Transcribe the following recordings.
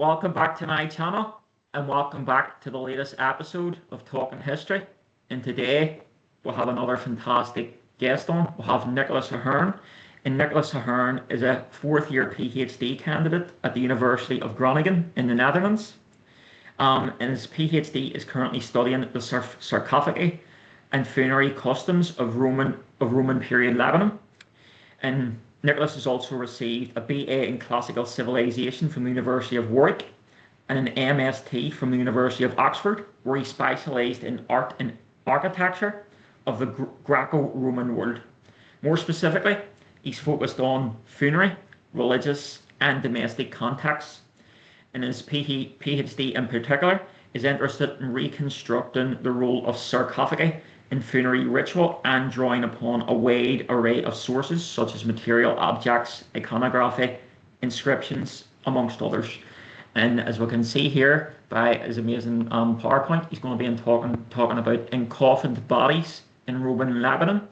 welcome back to my channel and welcome back to the latest episode of Talking History. And today we'll have another fantastic guest on. We'll have Nicholas Aherne. And Nicholas Aherne is a fourth year PhD candidate at the University of Groningen in the Netherlands. And his PhD is currently studying the sarcophagi and funerary customs of Roman period Lebanon. And Nicholas has also received a BA in Classical Civilization from the University of Warwick and an MST from the University of Oxford, where he specialised in art and architecture of the Greco-Roman world. More specifically, he's focused on funerary, religious and domestic contexts, and his PhD in particular is interested in reconstructing the role of sarcophagi in funerary ritual and drawing upon a wide array of sources such as material objects, iconography, inscriptions, amongst others. And as we can see here by his amazing PowerPoint, he's going to be talking about encoffined bodies in Roman Lebanon.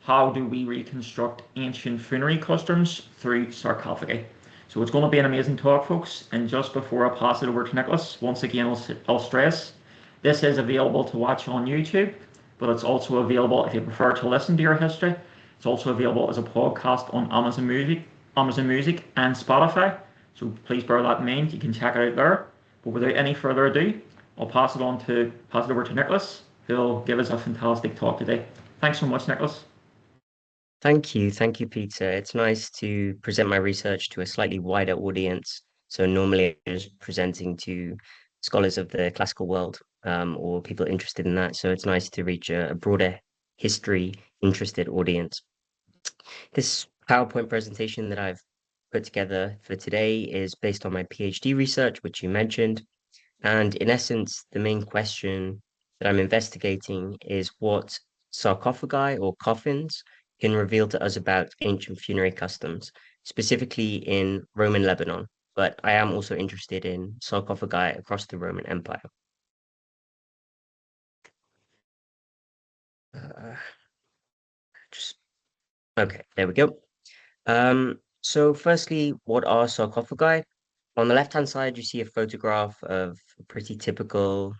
How do we reconstruct ancient funerary customs through sarcophagi? So it's going to be an amazing talk, folks. And just before I pass it over to Nicholas, once again, I'll stress this is available to watch on YouTube, but it's also available if you prefer to listen to your history. It's also available as a podcast on Amazon Music and Spotify. So please bear that in mind. You can check it out there. But without any further ado, I'll pass it over to Nicholas, who'll give us a fantastic talk today. Thanks so much, Nicholas. Thank you. Thank you, Peter. It's nice to present my research to a slightly wider audience. So normally I'm just presenting to scholars of the classical world, or people interested in that. So it's nice to reach a broader history interested audience. This PowerPoint presentation that I've put together for today is based on my PhD research, which you mentioned. And in essence, the main question that I'm investigating is what sarcophagi or coffins can reveal to us about ancient funerary customs, specifically in Roman Lebanon. But I am also interested in sarcophagi across the Roman Empire. Uh, okay, there we go. So firstly, what are sarcophagi? On the left-hand side, you see a photograph of a pretty typical,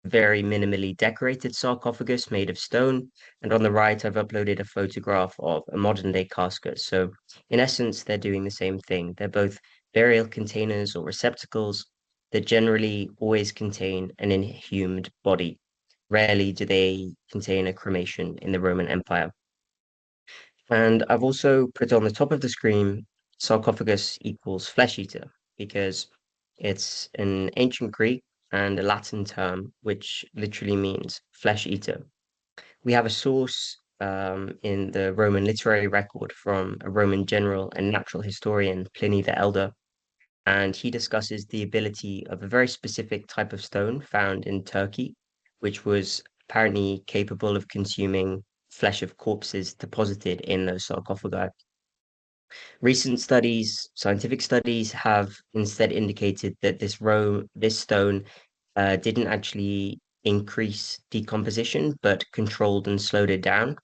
very minimally decorated sarcophagus made of stone. And on the right, I've uploaded a photograph of a modern day casket. So in essence, they're doing the same thing. They're both burial containers or receptacles that generally always contain an inhumed body. Rarely do they contain a cremation in the Roman Empire. And I've also put on the top of the screen sarcophagus equals flesh eater because it's an ancient Greek and a Latin term which literally means flesh eater. We have a source in the Roman literary record from a Roman general and natural historian, Pliny the Elder, and he discusses the ability of a very specific type of stone found in Turkey, which was apparently capable of consuming flesh of corpses deposited in those sarcophagi. Recent studies, scientific studies, have instead indicated that this stone didn't actually increase decomposition, but controlled and slowed it down.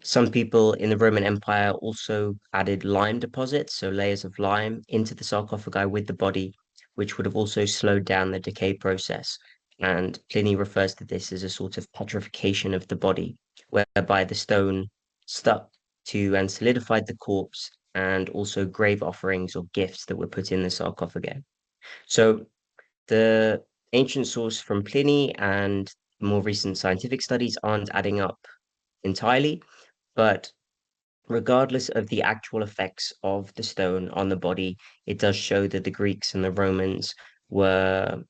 Some people in the Roman Empire also added lime deposits, so layers of lime, into the sarcophagi with the body, which would have also slowed down the decay process. And Pliny refers to this as a sort of petrification of the body, whereby the stone stuck to and solidified the corpse, and also grave offerings or gifts that were put in the sarcophagi. So the ancient source from Pliny and more recent scientific studies aren't adding up entirely, but regardless of the actual effects of the stone on the body, it does show that the Greeks and the Romans were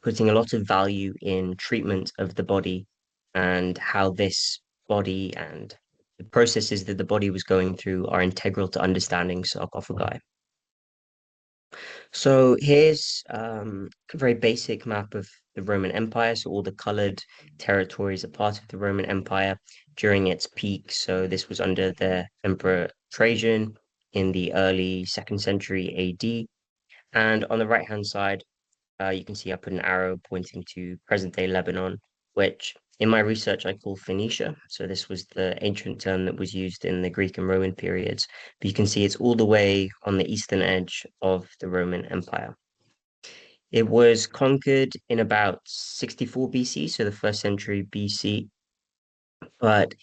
putting a lot of value in treatment of the body and how this body and the processes that the body was going through are integral to understanding sarcophagi. So here's a very basic map of the Roman Empire. So all the colored territories are part of the Roman Empire during its peak. So this was under the Emperor Trajan in the early 2nd century AD. And on the right-hand side, you can see I put an arrow pointing to present-day Lebanon, which in my research I call Phoenicia. So this was the ancient term that was used in the Greek and Roman periods. But you can see it's all the way on the eastern edge of the Roman Empire. It was conquered in about 64 BC, so the first century BC, but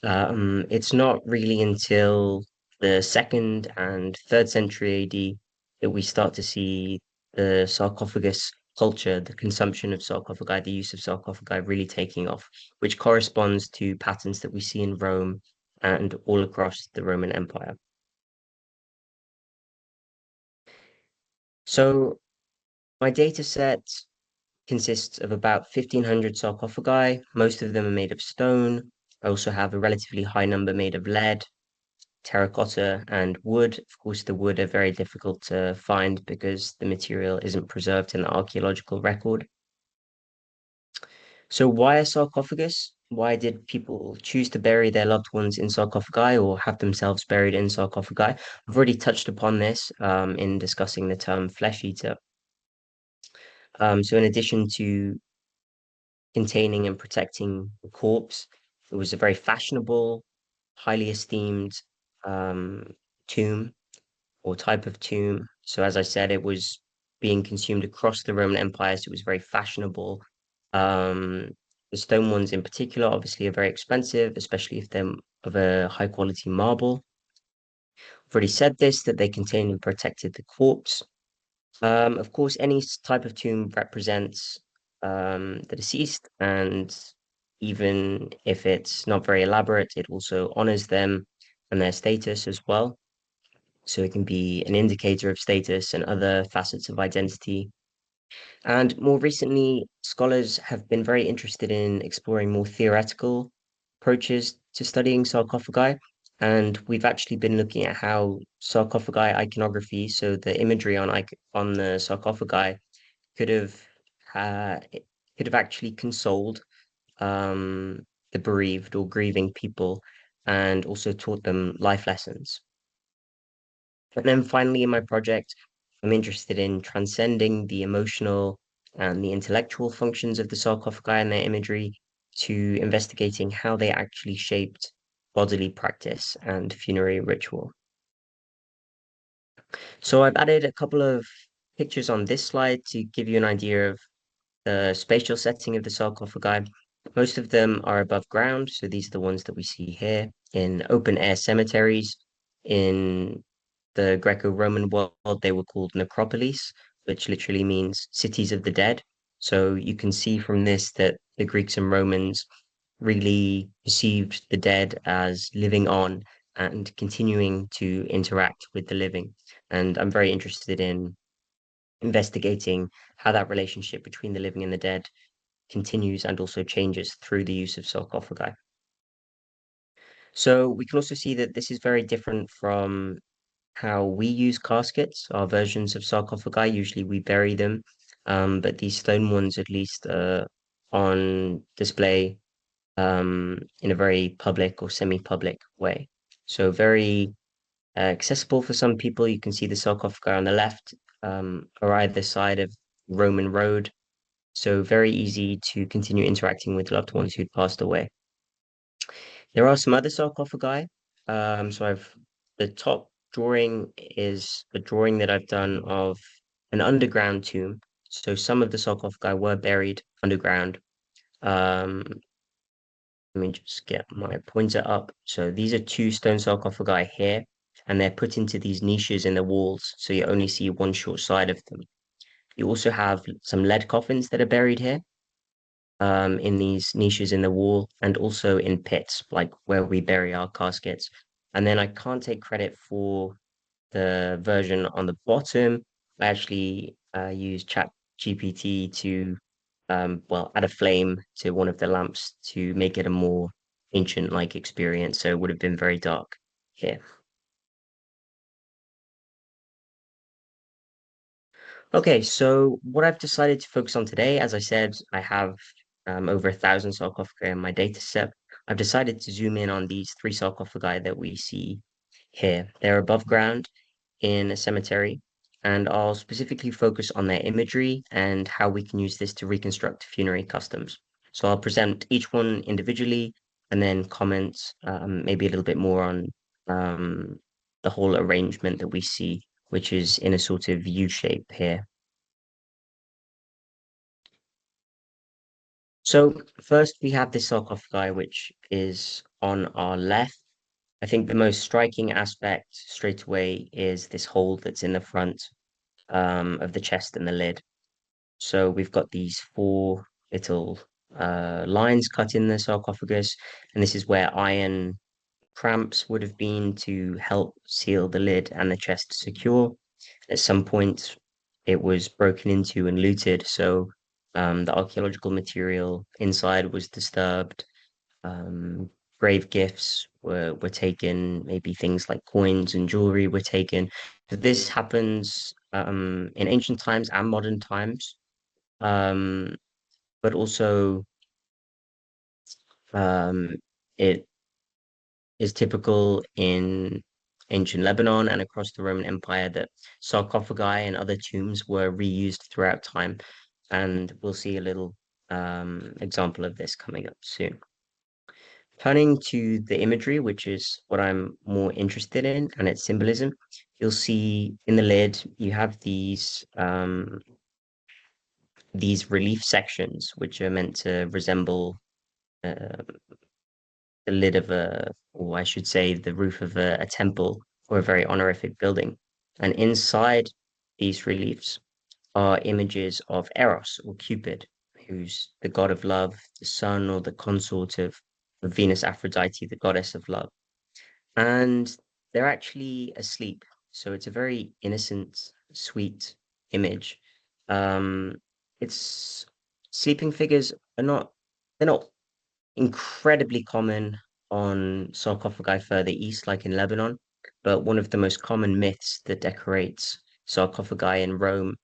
it's not really until the second and third century AD that we start to see the sarcophagus culture, the consumption of sarcophagi, the use of sarcophagi really taking off, which corresponds to patterns that we see in Rome and all across the Roman Empire. So my data set consists of about 1,500 sarcophagi. Most of them are made of stone. I also have a relatively high number made of lead, terracotta, and wood. Of course, the wood are very difficult to find because the material isn't preserved in the archaeological record. So why a sarcophagus? Why did people choose to bury their loved ones in sarcophagi or have themselves buried in sarcophagi? I've already touched upon this in discussing the term flesh eater. So in addition to containing and protecting the corpse, it was a very fashionable, highly esteemed um, tomb or type of tomb. So as I said, it was being consumed across the Roman Empire, so it was very fashionable. Um, the stone ones in particular, obviously, are very expensive, especially if they're of a high quality marble. I've already said this, that they contained and protected the corpse. Of course, any type of tomb represents the deceased, and even if it's not very elaborate, it also honors them and their status as well. So it can be an indicator of status and other facets of identity. And more recently, scholars have been very interested in exploring more theoretical approaches to studying sarcophagi. And we've actually been looking at how sarcophagi iconography, so the imagery on the sarcophagi, could have it could have actually consoled the bereaved or grieving people and also taught them life lessons. And then finally, in my project, I'm interested in transcending the emotional and the intellectual functions of the sarcophagi and their imagery to investigating how they actually shaped bodily practice and funerary ritual. So I've added a couple of pictures on this slide to give you an idea of the spatial setting of the sarcophagi. Most of them are above ground, so these are the ones that we see here in open air cemeteries. In the Greco-Roman world, they were called necropolis, which literally means cities of the dead. So you can see from this that the Greeks and Romans really perceived the dead as living on and continuing to interact with the living. And I'm very interested in investigating how that relationship between the living and the dead continues and also changes through the use of sarcophagi. So we can also see that this is very different from how we use caskets, our versions of sarcophagi. Usually we bury them, but these stone ones at least are on display in a very public or semi-public way. So very accessible for some people. You can see the sarcophagi on the left or either side of Roman road. So very easy to continue interacting with loved ones who'd passed away. There are some other sarcophagi. So the top drawing is a drawing that I've done of an underground tomb. So some of the sarcophagi were buried underground. Um, Let me just get my pointer up. So these are two stone sarcophagi here, and they're put into these niches in the walls, so you only see one short side of them. You also have some lead coffins that are buried here, in these niches in the wall, and also in pits, like where we bury our caskets. And then I can't take credit for the version on the bottom. I actually used Chat GPT to well, add a flame to one of the lamps to make it a more ancient-like experience. So it would have been very dark here. Okay, so what I've decided to focus on today, as I said, I have over 1,000 sarcophagi in my data set. I've decided to zoom in on these three sarcophagi that we see here. They're above ground in a cemetery, and I'll specifically focus on their imagery and how we can use this to reconstruct funerary customs. So I'll present each one individually and then comment maybe a little bit more on the whole arrangement that we see, which is in a sort of U shape here. So first we have this sarcophagi, which is on our left. I think the most striking aspect straight away is this hole that's in the front of the chest and the lid. So we've got these four little lines cut in the sarcophagus, and this is where iron cramps would have been to help seal the lid and the chest secure. At some point, it was broken into and looted, so the archaeological material inside was disturbed. Um, Grave gifts were taken, maybe things like coins and jewelry were taken. So this happens in ancient times and modern times, um, but also um, it is typical in ancient Lebanon and across the Roman Empire that sarcophagi and other tombs were reused throughout time. And we'll see a little example of this coming up soon. Turning to the imagery, which is what I'm more interested in, and its symbolism, you'll see in the lid you have these relief sections, which are meant to resemble uh, the lid of or I should say, the roof of a temple or a very honorific building. And inside these reliefs are images of Eros or Cupid, who's the god of love, the son or the consort of Venus Aphrodite, the goddess of love. And they're actually asleep. So it's a very innocent, sweet image. Um, it's sleeping figures are not they're not incredibly common on sarcophagi further east, like in Lebanon, but one of the most common myths that decorates sarcophagi in Rome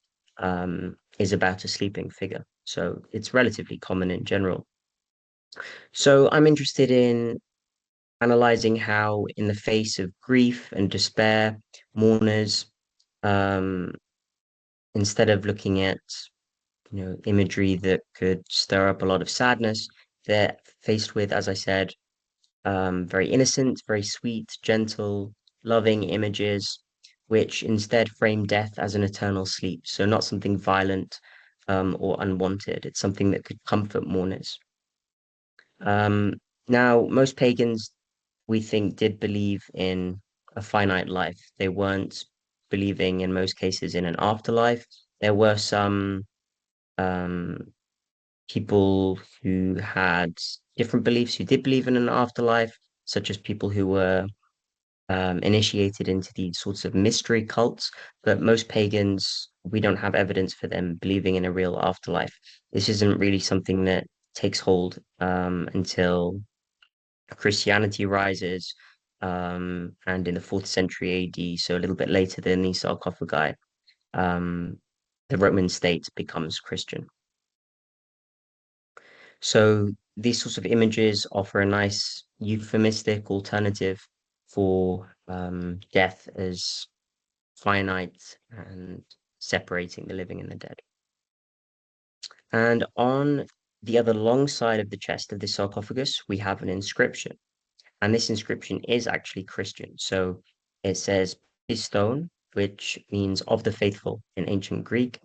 is about a sleeping figure. So it's relatively common in general. So I'm interested in analyzing how, in the face of grief and despair, mourners, um, instead of looking at imagery that could stir up a lot of sadness, they're faced with, as I said, very innocent, very sweet, gentle, loving images, which instead frame death as an eternal sleep. So not something violent or unwanted. It's something that could comfort mourners. Um, Now, most pagans, we think, did believe in a finite life. They weren't believing in most cases in an afterlife. There were some um, people who had different beliefs who did believe in an afterlife, such as people who were initiated into these sorts of mystery cults. But most pagans, we don't have evidence for them believing in a real afterlife. This isn't really something that takes hold until Christianity rises, and in the fourth century AD, so a little bit later than the sarcophagi, um, the Roman state becomes Christian. So these sorts of images offer a nice euphemistic alternative for death as finite and separating the living and the dead. And on the other long side of the chest of the sarcophagus, we have an inscription. And this inscription is actually Christian. So it says stone, which means of the faithful in ancient Greek.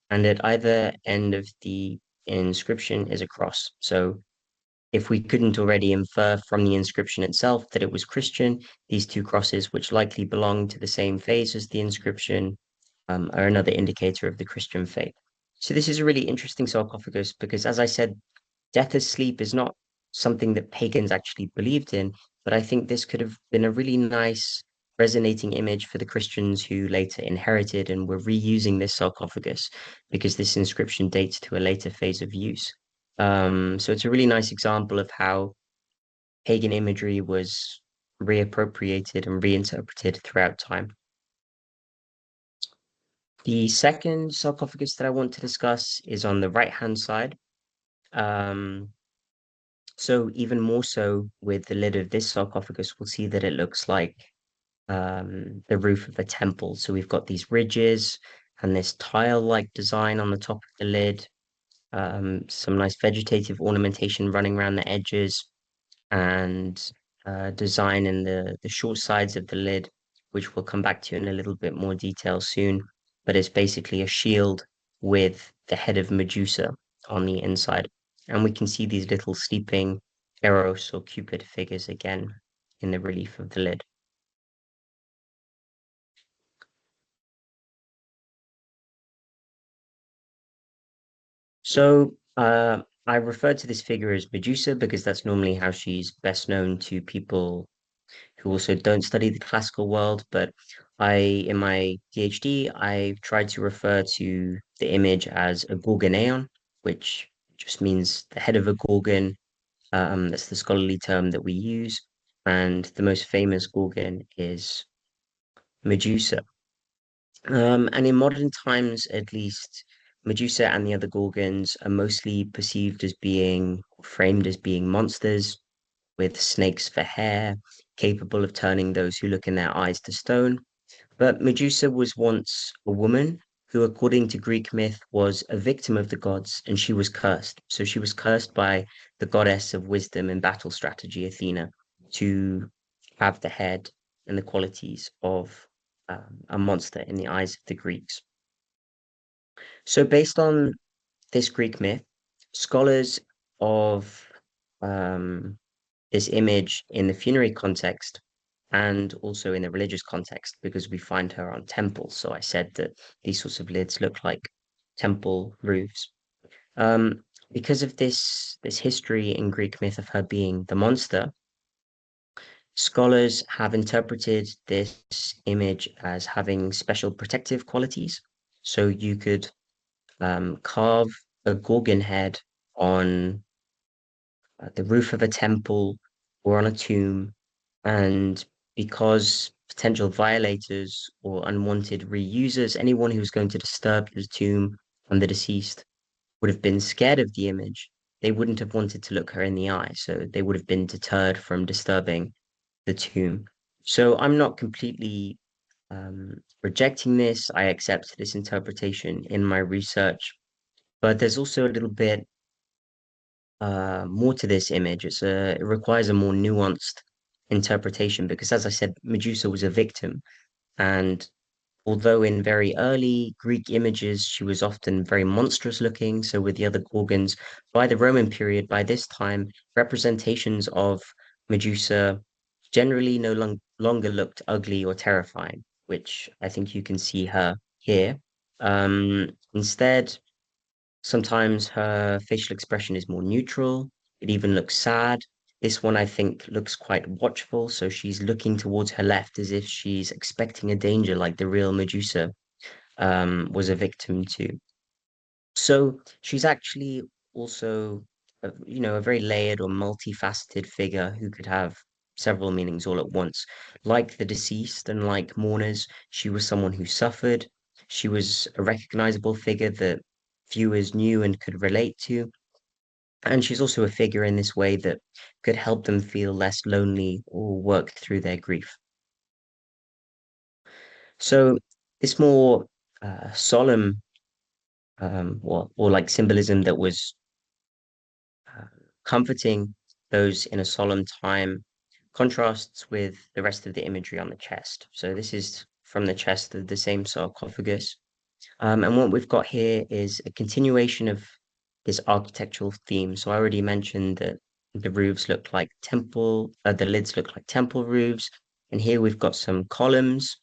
And at either end of the inscription is a cross. So if we couldn't already infer from the inscription itself that it was Christian, these two crosses, which likely belong to the same phase as the inscription, are another indicator of the Christian faith. So this is a really interesting sarcophagus because, as I said, death as sleep is not something that pagans actually believed in, but I think this could have been a really nice resonating image for the Christians who later inherited and were reusing this sarcophagus because this inscription dates to a later phase of use. So it's a really nice example of how pagan imagery was reappropriated and reinterpreted throughout time. The second sarcophagus that I want to discuss is on the right-hand side. Um, So even more so with the lid of this sarcophagus, we'll see that it looks like the roof of a temple. So we've got these ridges and this tile-like design on the top of the lid, some nice vegetative ornamentation running around the edges, and design in the short sides of the lid, which we'll come back to in a little bit more detail soon. But it's basically a shield with the head of Medusa on the inside. And we can see these little sleeping Eros or Cupid figures again in the relief of the lid. So I refer to this figure as Medusa because that's normally how she's best known to people who also don't study the classical world. But in my PhD, I tried to refer to the image as a gorgoneon, which just means the head of a gorgon. That's the scholarly term that we use. And the most famous gorgon is Medusa. And in modern times, at least, Medusa and the other Gorgons are mostly perceived as being framed as being monsters with snakes for hair, capable of turning those who look in their eyes to stone. But Medusa was once a woman who, according to Greek myth, was a victim of the gods and she was cursed. So she was cursed by the goddess of wisdom and battle strategy, Athena, to have the head and the qualities of a monster in the eyes of the Greeks. So, based on this Greek myth, scholars of um, this image in the funerary context and also in the religious context, because we find her on temples. So I said that these sorts of lids look like temple roofs. Um, because of this history in Greek myth of her being the monster, scholars have interpreted this image as having special protective qualities. So you could carve a gorgon head on the roof of a temple or on a tomb, and because potential violators or unwanted reusers, anyone who was going to disturb the tomb and the deceased, would have been scared of the image, they wouldn't have wanted to look her in the eye. So they would have been deterred from disturbing the tomb. So I'm not completely rejecting this. I accept this interpretation in my research, but there's also a little bit more to this image. It requires a more nuanced interpretation because, as I said, Medusa was a victim, and although in very early Greek images she was often very monstrous looking, so with the other Gorgons, by the Roman period, by this time, representations of Medusa generally no longer looked ugly or terrifying, which I think you can see her here. Instead, sometimes her facial expression is more neutral. It even looks sad. This one, I think, looks quite watchful. So she's looking towards her left as if she's expecting a danger, like the real Medusa was a victim to. So she's actually also, a very layered or multifaceted figure who could have several meanings all at once. Like the deceased and like mourners, she was someone who suffered. She was a recognizable figure that viewers knew and could relate to. And she's also a figure in this way that could help them feel less lonely or work through their grief. So this more solemn or like symbolism that was uh, comforting those in a solemn time contrasts with the rest of the imagery on the chest. So this is from the chest of the same sarcophagus. And what we've got here is a continuation of this architectural theme. So I already mentioned that the roofs look like the lids look like temple roofs. And here we've got some columns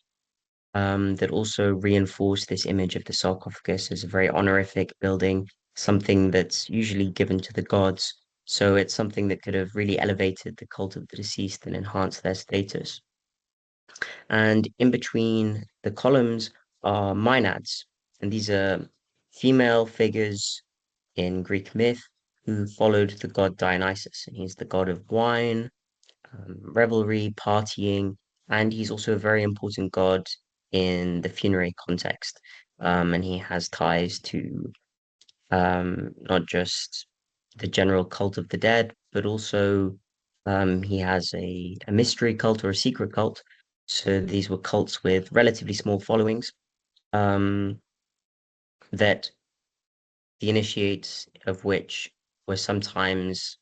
that also reinforce this image of the sarcophagus as a very honorific building, something that's usually given to the gods. So it's something that could have really elevated the cult of the deceased and enhanced their status. And in between the columns are maenads, and these are female figures in Greek myth who followed the god Dionysus. And he's the god of wine, revelry, partying, and he's also a very important god in the funerary context. And he has ties to not just the general cult of the dead, but also he has a mystery cult or a secret cult. So these were cults with relatively small followings um, that the initiates of which were sometimes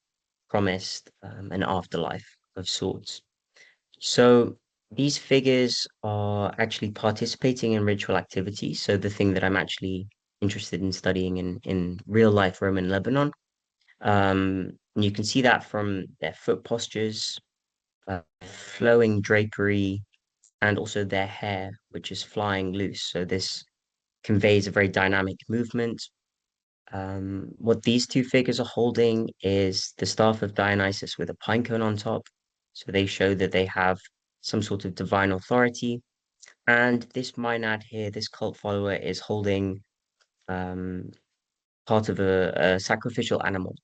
promised an afterlife of sorts. So these figures are actually participating in ritual activities. So the thing that I'm actually interested in studying in real life Roman Lebanon. And you can see that from their foot postures, flowing drapery, and also their hair, which is flying loose. So this conveys a very dynamic movement. What these two figures are holding is the staff of Dionysus with a pine cone on top. So they show that they have some sort of divine authority. And this Maenad here, this cult follower, is holding um, part of a sacrificial animal.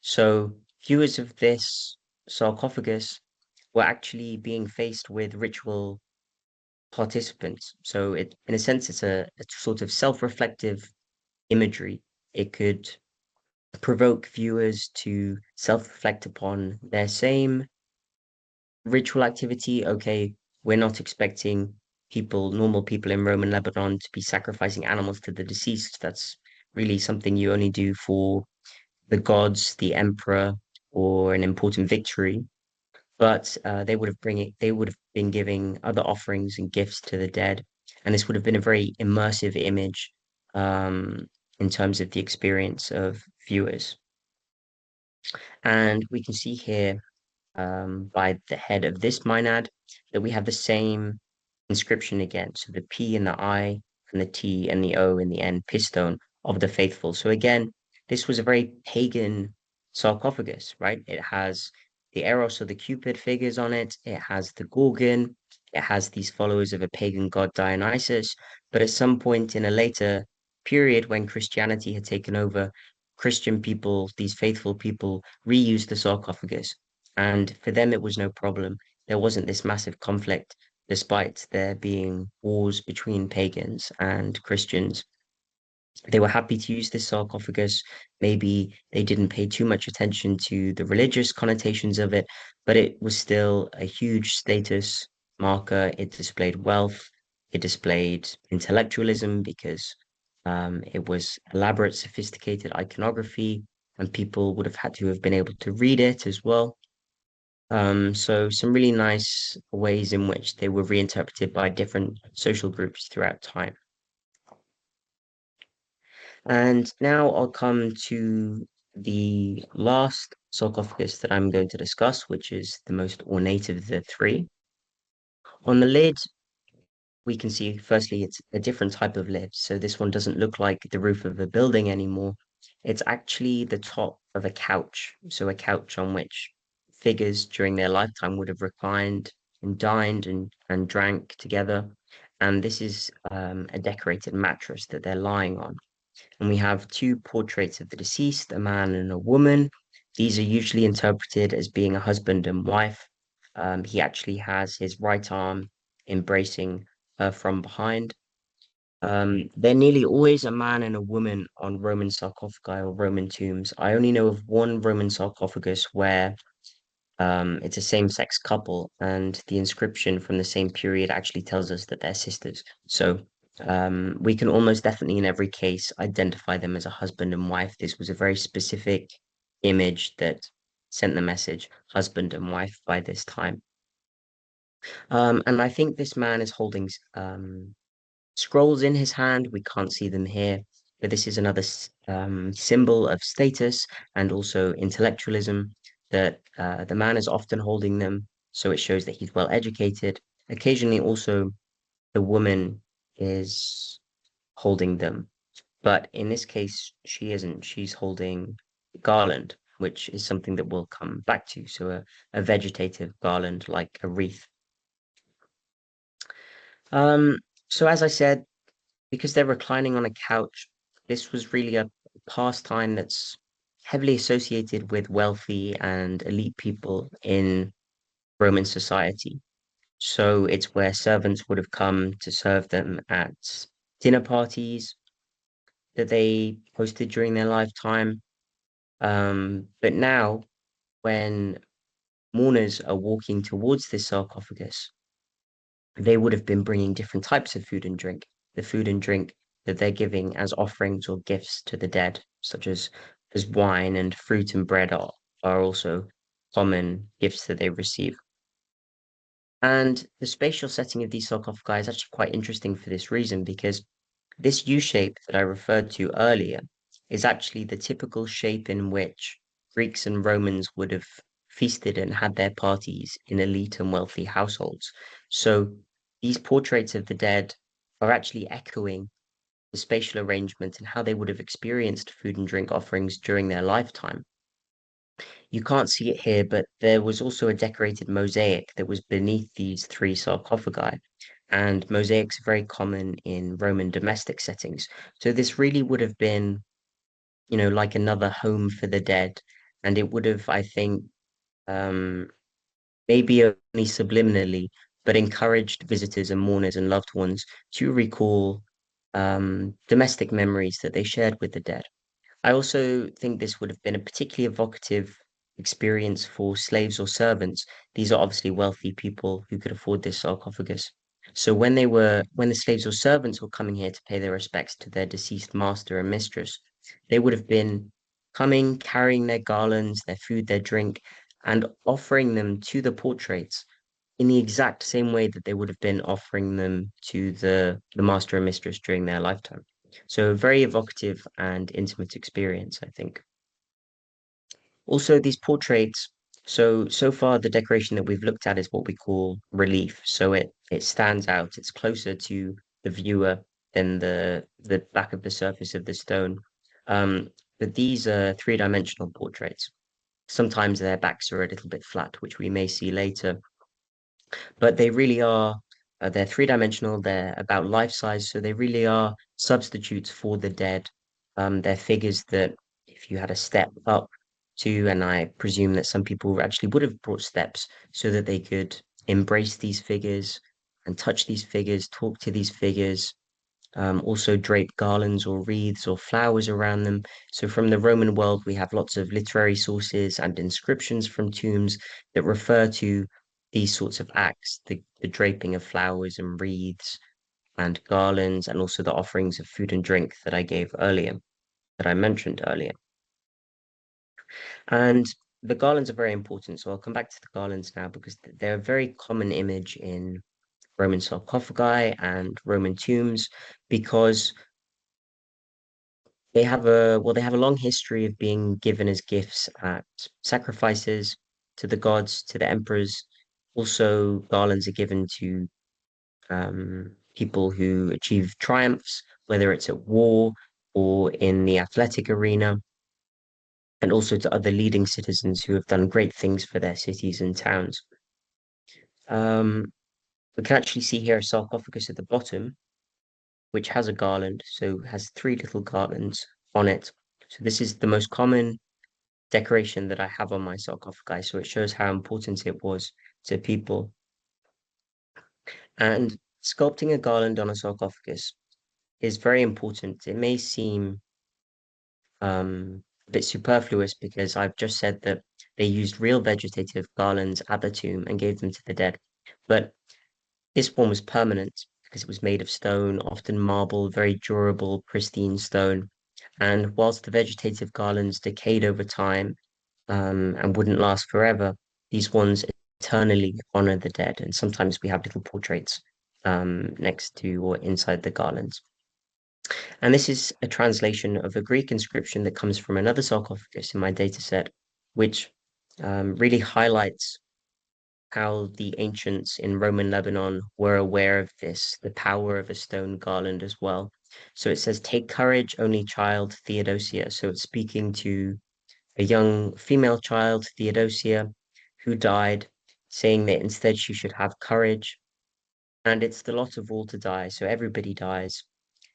So viewers of this sarcophagus were actually being faced with ritual participants. So in a sense, it's a sort of self-reflective imagery. It could provoke viewers to self-reflect upon their same ritual activity. Okay, we're not expecting normal people in Roman Lebanon to be sacrificing animals to the deceased. That's really something you only do for the gods, the emperor, or an important victory. But they would have been giving other offerings and gifts to the dead, and this would have been a very immersive image in terms of the experience of viewers. And we can see here by the head of this Maenad that we have the same inscription again. So the P and the I and the T and the O in the end, Pistone of the faithful. So again, this was a very pagan sarcophagus, right? It has the Eros or the Cupid figures on it. It has the Gorgon. It has these followers of a pagan god Dionysus. But at some point in a later period when Christianity had taken over, Christian people, these faithful people, reused the sarcophagus. And for them, it was no problem. There wasn't this massive conflict, despite there being wars between pagans and Christians. They were happy to use this sarcophagus. Maybe they didn't pay too much attention to the religious connotations of it, but it was still a huge status marker. It displayed wealth, it displayed intellectualism because it was elaborate, sophisticated iconography, and people would have had to have been able to read it as well. So some really nice ways in which they were reinterpreted by different social groups throughout time. And now I'll come to the last sarcophagus that I'm going to discuss, which is the most ornate of the three. On the lid, we can see firstly it's a different type of lid. So this one doesn't look like the roof of a building anymore. It's actually the top of a couch. So a couch on which figures during their lifetime would have reclined and dined and drank together. And this is a decorated mattress that they're lying on. And we have two portraits of the deceased, a man and a woman. These are usually interpreted as being a husband and wife. He actually has his right arm embracing her from behind. They're nearly always a man and a woman on Roman sarcophagi or Roman tombs. I only know of one Roman sarcophagus where it's a same-sex couple, and the inscription from the same period actually tells us that they're sisters. So we can almost definitely, in every case, identify them as a husband and wife. This was a very specific image that sent the message husband and wife by this time. And I think this man is holding scrolls in his hand. We can't see them here, but this is another symbol of status and also intellectualism that the man is often holding them. So it shows that he's well educated. Occasionally, also, the woman is holding them. But in this case, she isn't. She's holding garland, which is something that we'll come back to. So a vegetative garland, like a wreath. Um, so as I said, because they're reclining on a couch, this was really a pastime that's heavily associated with wealthy and elite people in Roman society. So it's where servants would have come to serve them at dinner parties that they hosted during their lifetime. But now, when mourners are walking towards this sarcophagus, they would have been bringing different types of food and drink. The food and drink that they're giving as offerings or gifts to the dead, such as wine and fruit and bread are also common gifts that they receive. And the spatial setting of these sarcophagi is actually quite interesting for this reason, because this U shape that I referred to earlier is actually the typical shape in which Greeks and Romans would have feasted and had their parties in elite and wealthy households. So these portraits of the dead are actually echoing the spatial arrangement and how they would have experienced food and drink offerings during their lifetime. You can't see it here, but there was also a decorated mosaic that was beneath these three sarcophagi. And mosaics are very common in Roman domestic settings. So this really would have been, like another home for the dead. And it would have, I think, um, maybe only subliminally, but encouraged visitors and mourners and loved ones to recall domestic memories that they shared with the dead. I also think this would have been a particularly evocative experience for slaves or servants. These are obviously wealthy people who could afford this sarcophagus. So when the slaves or servants were coming here to pay their respects to their deceased master and mistress, they would have been coming, carrying their garlands, their food, their drink, and offering them to the portraits in the exact same way that they would have been offering them to the master and mistress during their lifetime. So a very evocative and intimate experience, I think. Also, these portraits, so far the decoration that we've looked at is what we call relief. So it stands out, it's closer to the viewer than the back of the surface of the stone. But these are three-dimensional portraits. Sometimes their backs are a little bit flat, which we may see later, but they really are they're three-dimensional, they're about life size, so they really are substitutes for the dead. They're figures that if you had a step up to, and I presume that some people actually would have brought steps so that they could embrace these figures and touch these figures, talk to these figures, also drape garlands or wreaths or flowers around them. So from the Roman world, we have lots of literary sources and inscriptions from tombs that refer to these sorts of acts, the draping of flowers and wreaths and garlands, and also the offerings of food and drink that I gave earlier, that I mentioned earlier. And the garlands are very important. So I'll come back to the garlands now because they're a very common image in Roman sarcophagi and Roman tombs because they have a long history of being given as gifts at sacrifices to the gods, to the emperors. Also, garlands are given to people who achieve triumphs, whether it's at war or in the athletic arena, and also to other leading citizens who have done great things for their cities and towns. Um, we can actually see here a sarcophagus at the bottom, which has a garland, so has three little garlands on it. So this is the most common decoration that I have on my sarcophagi, so it shows how important it was to people. And sculpting a garland on a sarcophagus is very important. It may seem a bit superfluous because I've just said that they used real vegetative garlands at the tomb and gave them to the dead. But this one was permanent because it was made of stone, often marble, very durable, pristine stone. And whilst the vegetative garlands decayed over time, and wouldn't last forever, these ones eternally honor the dead. And sometimes we have little portraits next to or inside the garlands. And this is a translation of a Greek inscription that comes from another sarcophagus in my data set, which really highlights how the ancients in Roman Lebanon were aware of this, the power of a stone garland as well. So it says, "Take courage, only child, Theodosia." So it's speaking to a young female child, Theodosia, who died, saying that instead she should have courage. And it's the lot of all to die, so everybody dies.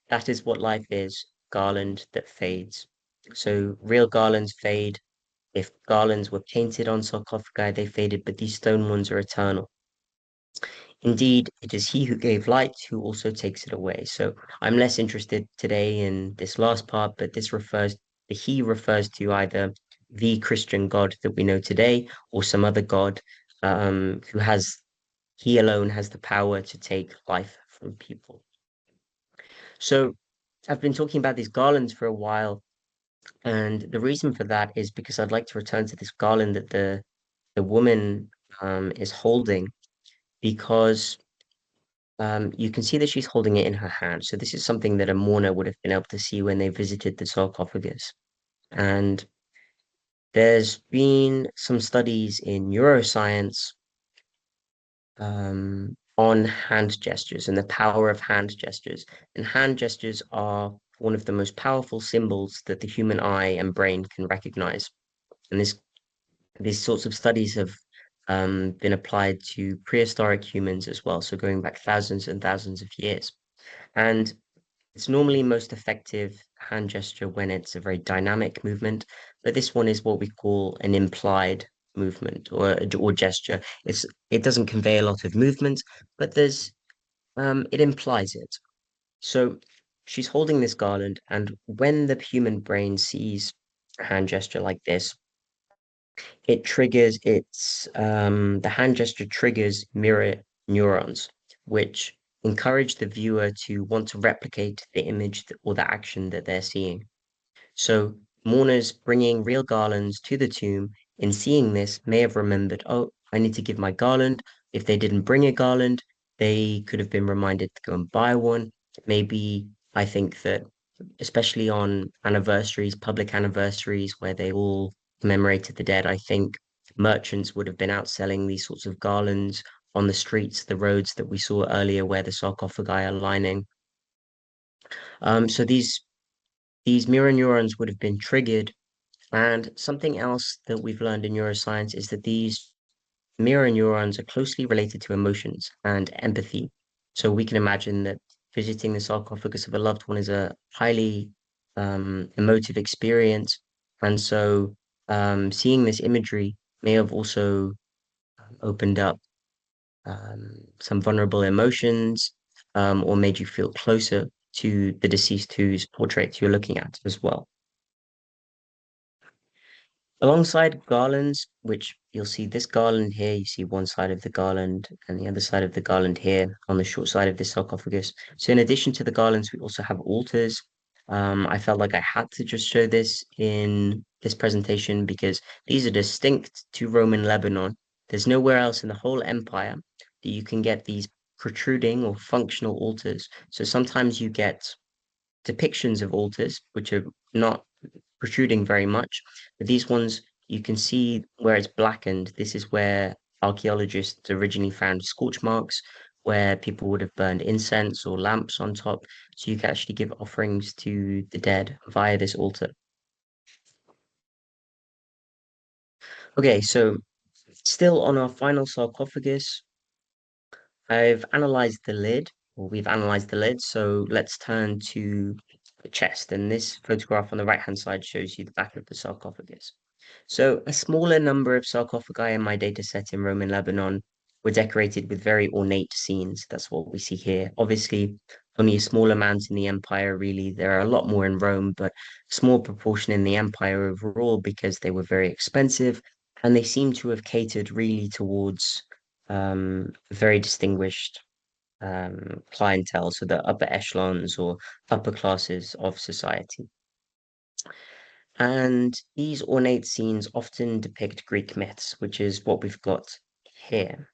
That is what life is, garland that fades. So real garlands fade. If garlands were painted on sarcophagi, they faded, but these stone ones are eternal. Indeed, it is he who gave light who also takes it away. So I'm less interested today in this last part, but the he refers to either the Christian God that we know today or some other God he alone has the power to take life from people. So I've been talking about these garlands for a while, and the reason for that is because I'd like to return to this garland that the woman is holding because you can see that she's holding it in her hand. So this is something that a mourner would have been able to see when they visited the sarcophagus. And There's been some studies in neuroscience on hand gestures and the power of hand gestures. And hand gestures are one of the most powerful symbols that the human eye and brain can recognize. And these sorts of studies have been applied to prehistoric humans as well, so going back thousands and thousands of years. And it's normally most effective hand gesture when it's a very dynamic movement, but this one is what we call an implied movement or gesture. It doesn't convey a lot of movement, but it implies it. So she's holding this garland, and when the human brain sees a hand gesture like this, the hand gesture triggers mirror neurons, which encourage the viewer to want to replicate the image or the action that they're seeing. So mourners bringing real garlands to the tomb, in seeing this, may have remembered, oh, I need to give my garland. If they didn't bring a garland, they could have been reminded to go and buy one. Maybe I think that, especially on anniversaries, public anniversaries, where they all commemorated the dead, I think merchants would have been out selling these sorts of garlands on the streets, the roads that we saw earlier where the sarcophagi are lining. So these mirror neurons would have been triggered. And something else that we've learned in neuroscience is that these mirror neurons are closely related to emotions and empathy. So we can imagine that visiting the sarcophagus of a loved one is a highly emotive experience. And so seeing this imagery may have also opened up some vulnerable emotions or made you feel closer to the deceased whose portrait you're looking at as well. Alongside garlands, which you'll see this garland here, you see one side of the garland and the other side of the garland here on the short side of this sarcophagus. So in addition to the garlands, we also have altars. I felt like I had to just show this in this presentation because these are distinct to Roman Lebanon. There's nowhere else in the whole empire that you can get these protruding or functional altars. So sometimes you get depictions of altars, which are not protruding very much. But these ones, you can see where it's blackened. This is where archaeologists originally found scorch marks, where people would have burned incense or lamps on top. So you can actually give offerings to the dead via this altar. Okay, so still on our final sarcophagus, I've analyzed the lid, or we've analyzed the lid. So let's turn to the chest. And this photograph on the right-hand side shows you the back of the sarcophagus. So a smaller number of sarcophagi in my data set in Roman Lebanon were decorated with very ornate scenes. That's what we see here. Obviously, only a small amount in the empire, really. There are a lot more in Rome, but a small proportion in the empire overall because they were very expensive and they seem to have catered really towards very distinguished clientele, so the upper echelons or upper classes of society. And these ornate scenes often depict Greek myths, which is what we've got here.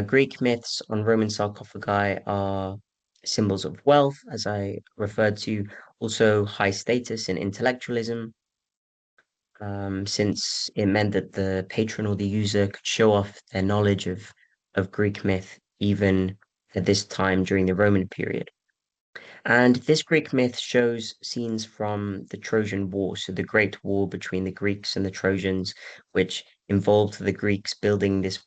Greek myths on Roman sarcophagi are symbols of wealth, as I referred to, also high status and intellectualism, since it meant that the patron or the user could show off their knowledge of Greek myth even at this time during the Roman period. And this Greek myth shows scenes from the Trojan War, so the Great War between the Greeks and the Trojans, which involved the Greeks building this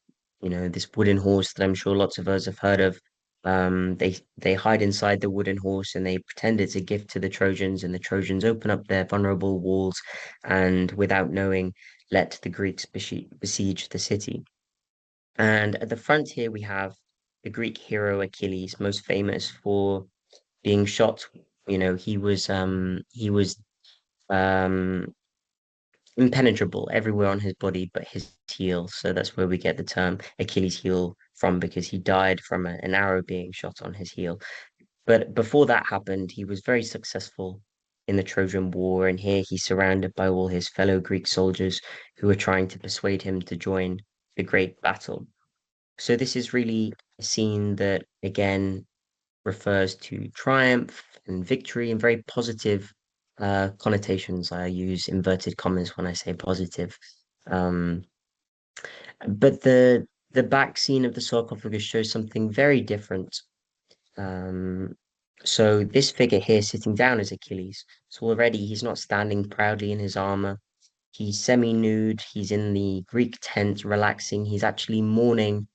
wooden horse that I'm sure lots of us have heard of. They hide inside the wooden horse and they pretend it's a gift to the Trojans, and the Trojans open up their vulnerable walls and, without knowing, let the Greeks besiege the city. And at the front here we have the Greek hero Achilles, most famous for being shot. He was um impenetrable everywhere on his body but his heel. So that's where we get the term Achilles heel from, because he died from an arrow being shot on his heel. But before that happened, he was very successful in the Trojan War, and here he's surrounded by all his fellow Greek soldiers who are trying to persuade him to join the great battle. So this is really a scene that again refers to triumph and victory and very positive connotations. I use inverted commas when I say positive. Um, but the back scene of the sarcophagus shows something very different. Um, so this figure here sitting down is Achilles. So already he's not standing proudly in his armor. He's semi-nude. He's in the Greek tent, relaxing. He's actually mourning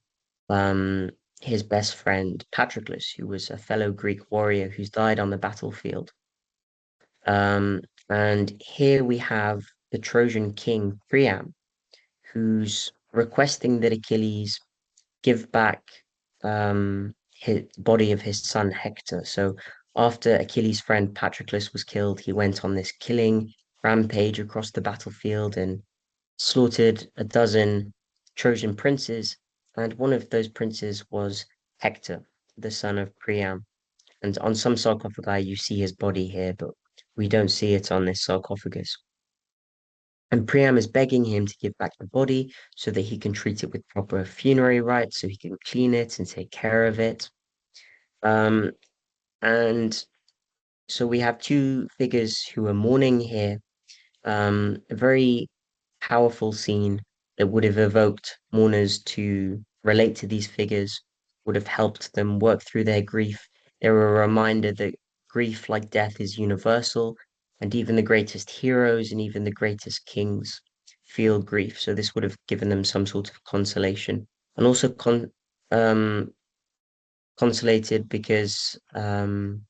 um, his best friend Patroclus, who was a fellow Greek warrior who's died on the battlefield. And here we have the Trojan king Priam, who's requesting that Achilles give back his body of his son Hector. So after Achilles' friend Patroclus was killed, he went on this killing rampage across the battlefield and slaughtered a dozen Trojan princes, and one of those princes was Hector, the son of Priam. And on some sarcophagi, you see his body here, but we don't see it on this sarcophagus. And Priam is begging him to give back the body so that he can treat it with proper funerary rites, so he can clean it and take care of it. Um, and so we have two figures who are mourning here. A very powerful scene that would have evoked mourners to relate to these figures, would have helped them work through their grief. They were a reminder that grief, like death, is universal, and even the greatest heroes and even the greatest kings feel grief. So this would have given them some sort of consolation, and also um, consolated because no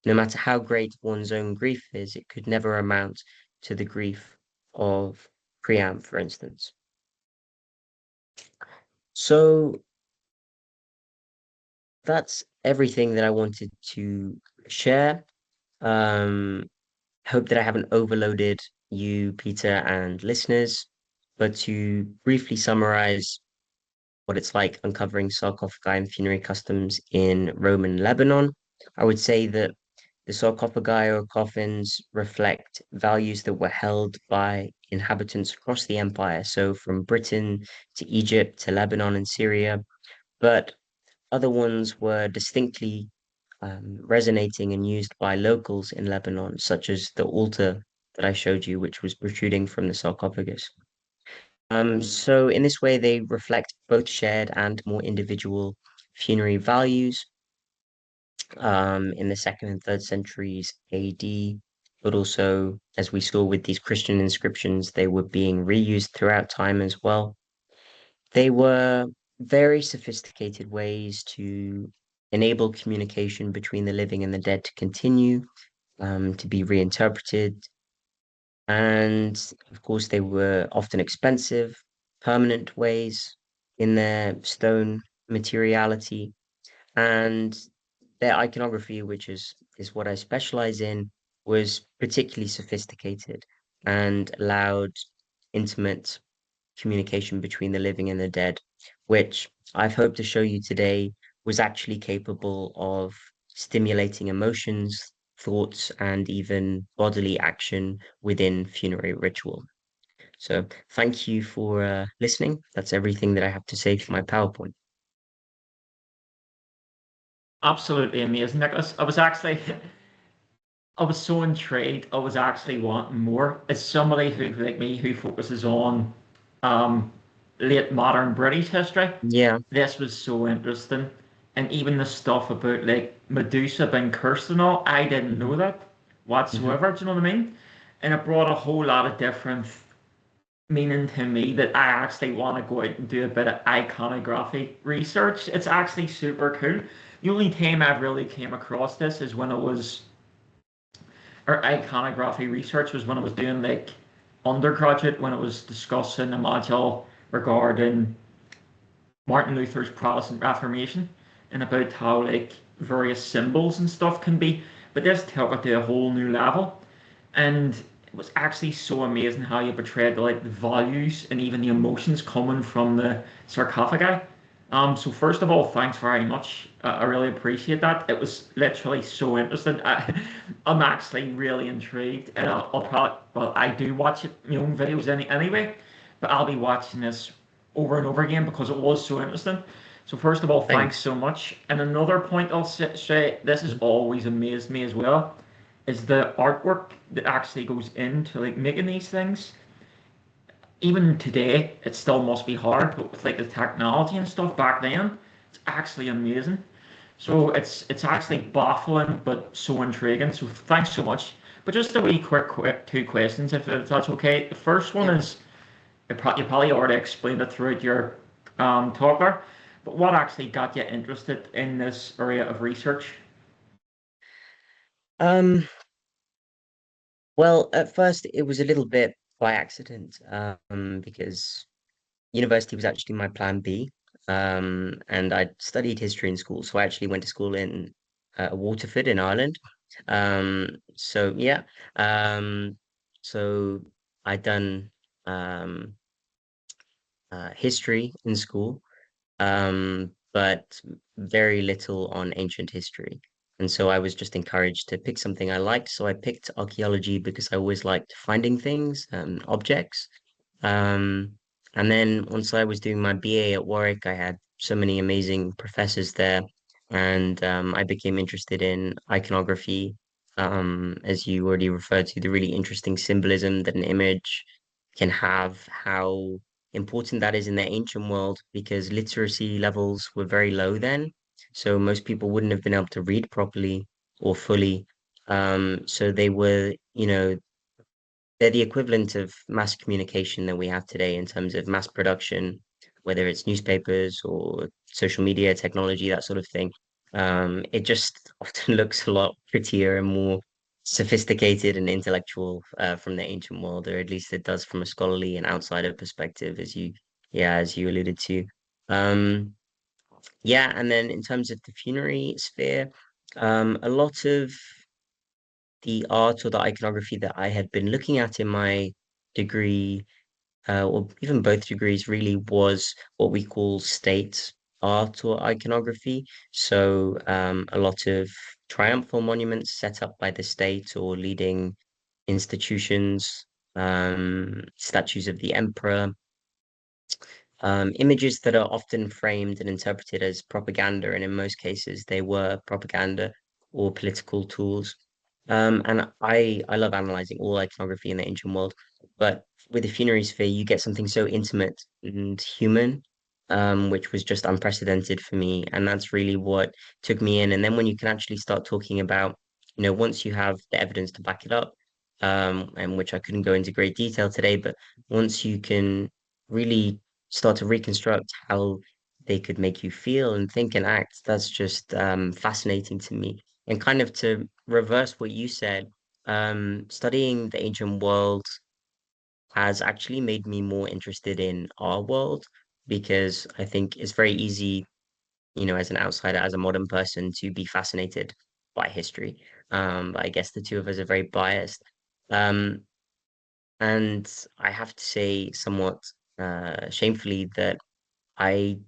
matter how great one's own grief is, it could never amount to the grief of Priam, for instance. So that's everything that I wanted to share. Um, hope that I haven't overloaded you, Peter, and listeners. But to briefly summarize what it's like uncovering sarcophagi and funerary customs in Roman Lebanon, I would say that the sarcophagi or coffins reflect values that were held by inhabitants across the empire, so from Britain to Egypt to Lebanon and Syria, but other ones were distinctly resonating and used by locals in Lebanon, such as the altar that I showed you, which was protruding from the sarcophagus. So in this way, they reflect both shared and more individual funerary values in the second and third centuries AD, but also, as we saw with these Christian inscriptions, they were being reused throughout time as well. They were very sophisticated ways to enable communication between the living and the dead to continue, to be reinterpreted. And of course, they were often expensive, permanent ways in their stone materiality. And their iconography, which is what I specialize in, was particularly sophisticated and allowed intimate communication between the living and the dead, which I've hoped to show you today was actually capable of stimulating emotions, thoughts, and even bodily action within funerary ritual. So thank you for listening. That's everything that I have to say for my PowerPoint. Absolutely amazing, Nicholas. I was so intrigued. I was actually wanting more. As somebody who, like me, who focuses on um, late modern British history, Yeah. this was so interesting. And even the stuff about like Medusa being cursed and all, I didn't know that Hmm. whatsoever. Do you know what I mean? And it brought a whole lot of different meaning to me that I actually want to go out and do a bit of iconography research. It's actually super cool. The only time I've really came across this is when it was or iconography research was when I was doing like undergraduate when I was discussing a module regarding Martin Luther's Protestant Reformation and about how like various symbols and stuff can be, but this took it to a whole new level, and it was actually so amazing how you portrayed like the values and even the emotions coming from the sarcophagi. So first of all, thanks very much. I really appreciate that. It was literally so interesting. I'm actually really intrigued, and I'll probably, well, I do watch it, my own videos anyway, but I'll be watching this over and over again because it was so interesting. So first of all, thanks Thanks. so much. And another point I'll say, this has Mhm. always amazed me as well, is the artwork that actually goes into like making these things. Even today, it still must be hard, but with like the technology and stuff back then, it's actually amazing. So it's actually baffling but so intriguing. So thanks so much. But just a wee quick two questions, if that's okay. The first one Yep. is you probably already explained it throughout your talk there, but what actually got you interested in this area of research? Um, well, at first it was a little bit by accident, because university was actually my plan B. And I studied history in school, so I actually went to school in Waterford in Ireland. So yeah, um, so I'd done um, history in school, but very little on ancient history. And so I was just encouraged to pick something I liked. So I picked archaeology because I always liked finding things, objects. Um, and then once I was doing my BA at Warwick, I had so many amazing professors there, and I became interested in iconography. As you already referred to, the really interesting symbolism that an image can have, how important that is in the ancient world, because literacy levels were very low then. So most people wouldn't have been able to read properly or fully. So they were, they're the equivalent of mass communication that we have today in terms of mass production, whether it's newspapers or social media, technology, that sort of thing. It just often looks a lot prettier and more sophisticated and intellectual from the ancient world, or at least it does from a scholarly and outsider perspective, as you alluded to. Um, yeah, and then in terms of the funerary sphere, a lot of the art or the iconography that I had been looking at in my degree, or even both degrees, really was what we call state art or iconography. So, a lot of triumphal monuments set up by the state or leading institutions, statues of the emperor, images that are often framed and interpreted as propaganda, and in most cases, they were propaganda or political tools. And I love analyzing all iconography in the ancient world, but with the funerary sphere, you get something so intimate and human, which was just unprecedented for me, and that's really what took me in. And then when you can actually start talking about, once you have the evidence to back it up, and which I couldn't go into great detail today, but once you can really start to reconstruct how they could make you feel and think and act. That's just fascinating to me. And kind of to reverse what you said, studying the ancient world has actually made me more interested in our world because I think it's very easy, as an outsider, as a modern person, to be fascinated by history. But I guess the two of us are very biased. Um, and I have to say, somewhat shamefully, that I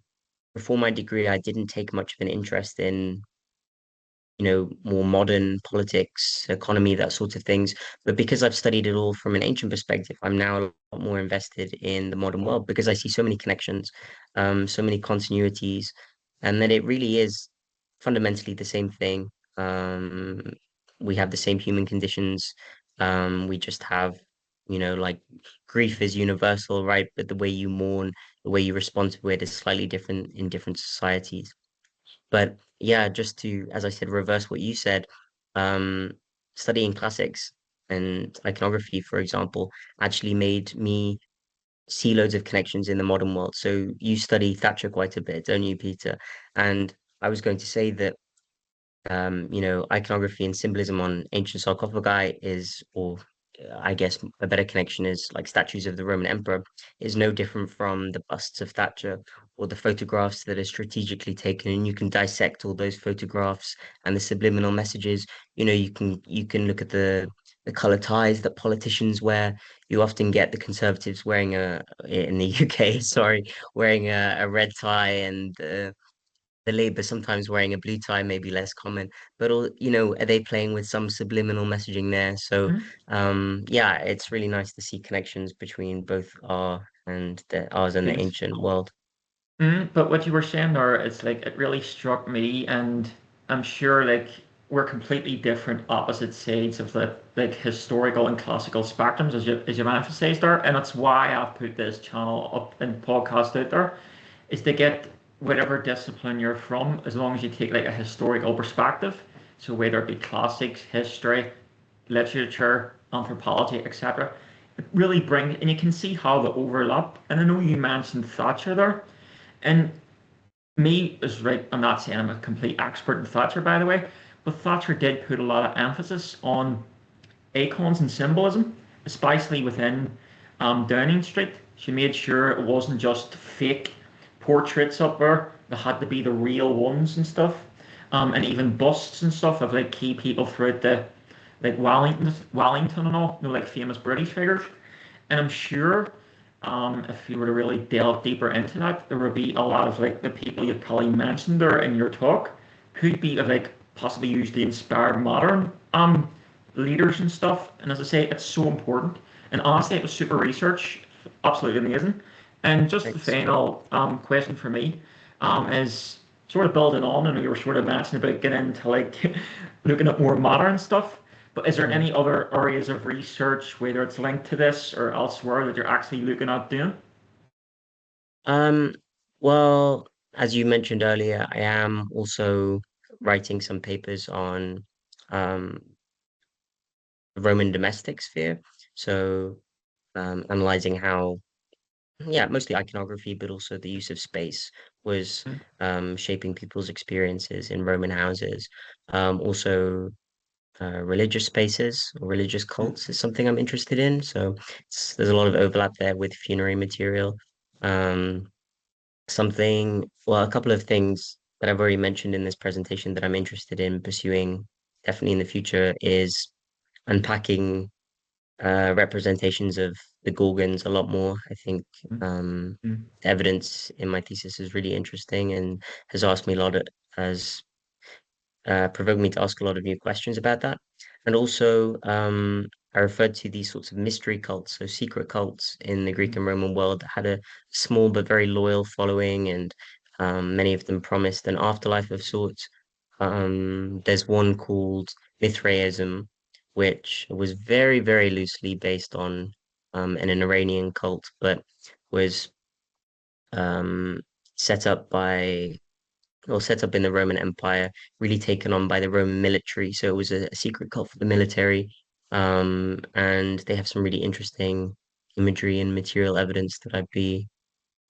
before my degree, I didn't take much of an interest in, more modern politics, economy, that sort of things. But because I've studied it all from an ancient perspective, I'm now a lot more invested in the modern world because I see so many connections, so many continuities, and that it really is fundamentally the same thing. Um, we have the same human conditions. We just have, like grief is universal, right? But the way you mourn, the way you respond to it is slightly different in different societies. But yeah, just to, as I said, reverse what you said, um, studying classics and iconography, for example, actually made me see loads of connections in the modern world. So you study Thatcher quite a bit, don't you, Peter? And I was going to say that iconography and symbolism on ancient sarcophagi is, or I guess a better connection is like statues of the Roman emperor, is no different from the busts of Thatcher or the photographs that are strategically taken. And you can dissect all those photographs and the subliminal messages. You can look at the color ties that politicians wear. You often get the conservatives wearing in the UK, sorry, wearing a red tie, and the Labour sometimes wearing a blue tie may be less common, but all, are they playing with some subliminal messaging there? So, yeah, it's really nice to see connections between both ours and the Yes. ancient world. But what you were saying there, it's like it really struck me, and I'm sure like we're completely different opposite sides of the like historical and classical spectrums, as you've emphasized there, and that's why I've put this channel up and podcast out there, is to get whatever discipline you're from, as long as you take like a historical perspective. So whether it be classics, history, literature, anthropology, etc. It really bring, and you can see how they overlap. And I know you mentioned Thatcher there, and me is right. I'm not saying I'm a complete expert in Thatcher, by the way, but Thatcher did put a lot of emphasis on icons and symbolism, especially within Downing Street. She made sure it wasn't just fake portraits up there. They had to be the real ones and stuff. And even busts and stuff of like key people throughout the like Wellington and all, you know, like famous British figures. And I'm sure if you were to really delve deeper into that, there would be a lot of like the people you probably mentioned there in your talk could be of like possibly usually inspired modern leaders and stuff. And as I say, it's so important. And honestly, it was super research, absolutely amazing. And just the Thanks. final question for me is sort of building on, and you were sort of mentioning about getting into like looking at more modern stuff. But is there Mm. any other areas of research, whether it's linked to this or elsewhere, that you're actually looking at doing? Um, well, as you mentioned earlier, I am also writing some papers on um, the Roman domestic sphere. So, analyzing how, yeah, mostly iconography, but also the use of space was Mm, shaping people's experiences in Roman houses. Also, religious spaces or religious mm, cults is something I'm interested in. So, there's a lot of overlap there with funerary material. Um, a couple of things that I've already mentioned in this presentation that I'm interested in pursuing definitely in the future is unpacking representations of the Gorgons a lot more. I think mm, um, mm. the evidence in my thesis is really interesting and has asked me a lot of, has provoked me to ask a lot of new questions about that. And also, I referred to these sorts of mystery cults, so secret cults in the Greek Mm. and Roman world that had a small but very loyal following, and many of them promised an afterlife of sorts. There's one called Mithraism, which was very, very loosely based on an Iranian cult, but was um, set up by or set up in the Roman Empire, really taken on by the Roman military. So it was a secret cult for the military. And they have some really interesting imagery and material evidence that I'd be,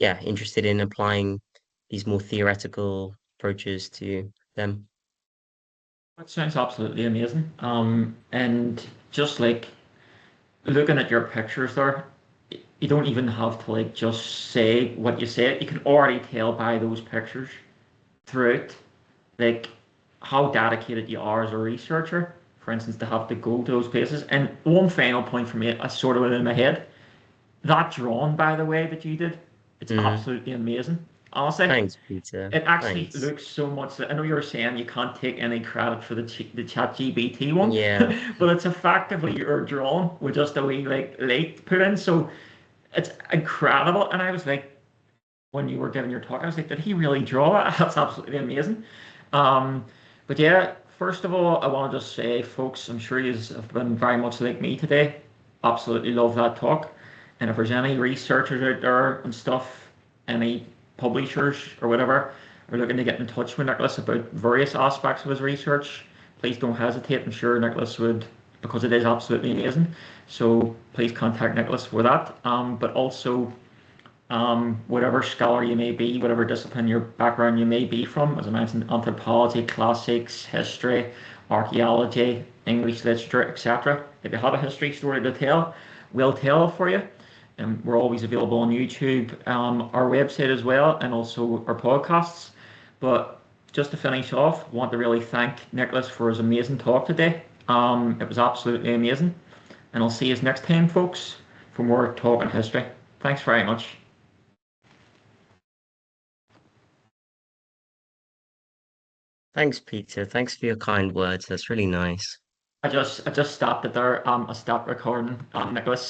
yeah, interested in applying these more theoretical approaches to them. That sounds absolutely amazing. And just like looking at your pictures there, you don't even have to like just say what you say. You can already tell by those pictures throughout like how dedicated you are as a researcher, for instance, to have to go to those places. And one final point for me, I sort of went in my head. That drawing, by the way, that you did, it's Mm, absolutely amazing. Honestly, thanks, Peter. it actually Thanks. looks so much. I know you were saying you can't take any credit for the Chat GBT one, Yeah. but it's effectively your drawing with just a wee like light put in. So it's incredible. And I was like, when you were giving your talk, I was like, did he really draw that? That's absolutely amazing. Um, but yeah, first of all, I want to just say, folks, I'm sure you have been very much like me today. Absolutely love that talk. And if there's any researchers out there and stuff, any publishers or whatever, are looking to get in touch with Nicholas about various aspects of his research, please don't hesitate. I'm sure Nicholas would, because it is absolutely amazing. So please contact Nicholas for that. But also, whatever scholar you may be, whatever discipline your background you may be from, as I mentioned, anthropology, classics, history, archaeology, English literature, etc. If you have a history story to tell, we'll tell it for you. And we're always available on YouTube, our website as well, and also our podcasts. But just to finish off, I want to really thank Nicholas for his amazing talk today. It was absolutely amazing. And I'll see you next time, folks, for more talk on history. Thanks very much. Thanks, Peter. Thanks for your kind words. That's really nice. I just stopped it there. I stopped recording, Nicholas.